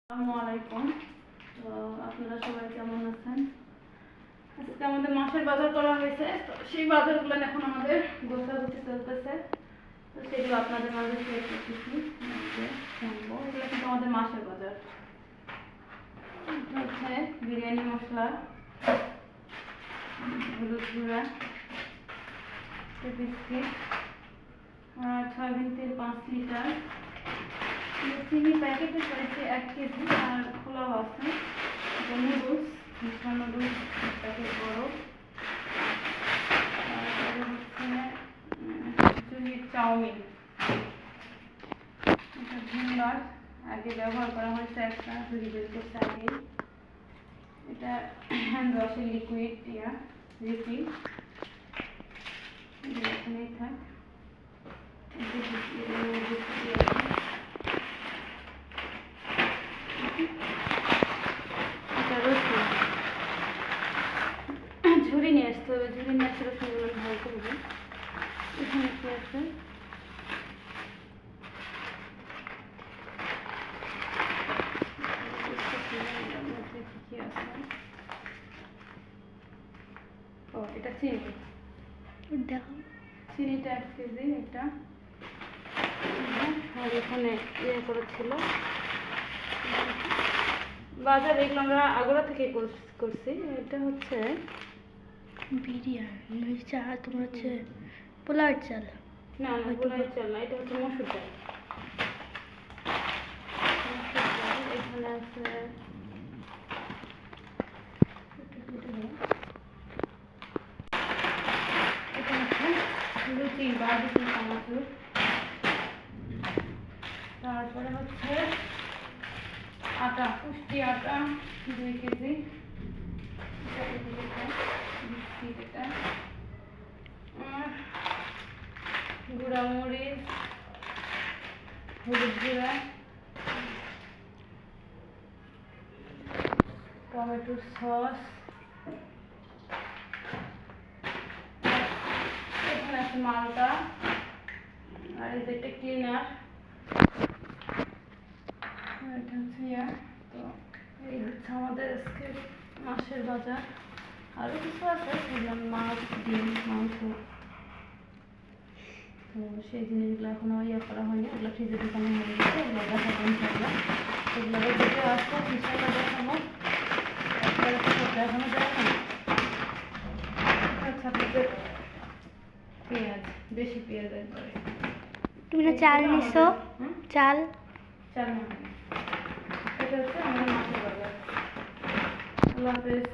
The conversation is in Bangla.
আসসালামু আলাইকুম। তো আপনারা সবাই কেমন আছেন? আজকে আমাদের মাছের বাজার করা হয়েছে, তো সেই বাজারগুলো এখন আমাদের গোছাগুছি চলতেছে। তো সেগুলো আপনাদের মাঝে শেয়ার করতেছি, শুনবো। এগুলো কিন্তু আমাদের মাছের বাজার। এটা হচ্ছে বিরিয়ানি মশলা, হলুদ গুঁড়া, বিস্কিট, সয়াবিন তেল 5 লিটার, চিনি প্যাকেটে করেছে 1 কেজি, আর খোলাও আছে। নুডলস, মিষ্টান নুডলস প্যাকেট বড়, তারপরে হচ্ছে চাউমিন। এটা ভিমবার আগে ব্যবহার করা হয়েছে, একটা ঝুড়ি বের করছে আগে। এটা হ্যান্ড ওয়াশের লিকুইড রিফিল, এখানেই থাক। ঝুড়ি নিয়ে আসতে হবে, ঝুড়ি নিয়ে আসলে রসুনগুলো ভালো করবে। এখানে কি আছে? কি আছে? ও, এটা চিনি। দেখো, চিনিটা 1 কেজি এটা। আর এখানে ইয়ে করেছিল বাজার, এগুলো আমরা আগ্রা থেকে করছি। এটা হচ্ছে বিরিয়ানি চাল, তোমার হচ্ছে পোলার চাল। না না, পোলার চাল না, এটা হচ্ছে মসুর ডাল। এখানে আছে লুচি বা দুটি চানাচুর। তারপরে হচ্ছে আটা, পুষ্টি আটা 2 কেজি। বিস্কিট, এটা গুঁড়া মরিচ, হলুদ গুঁড়া, টমেটো সস, এখানে আছে মালটা, আর এই যে একটা ক্লিনার। এটা হচ্ছে তো এই হচ্ছে আমাদের আজকে মাছের বাজার। আরও কিছু আছে, সেগুলো মাছ, ডিম, মাংস। তো সেই জিনিসগুলো এখনও করা হয়নি, ওগুলো ফ্রিজে ঢুকানো হয়ে গেছে। এগুলো দেখাবো ইনশাল্লাহ, এগুলো ভিডিও আসবো ইনশাল্লাহ দেখাবো। আপনারা দেখানো যায় না। আচ্ছা, আপনাদের পেঁয়াজ, দেশি পেঁয়াজ একবারে। তুমি না চাল নিছো? চাল চাল না, এটা হচ্ছে আমাদের মাছের বাজার। আল্লাহ হাফেজ।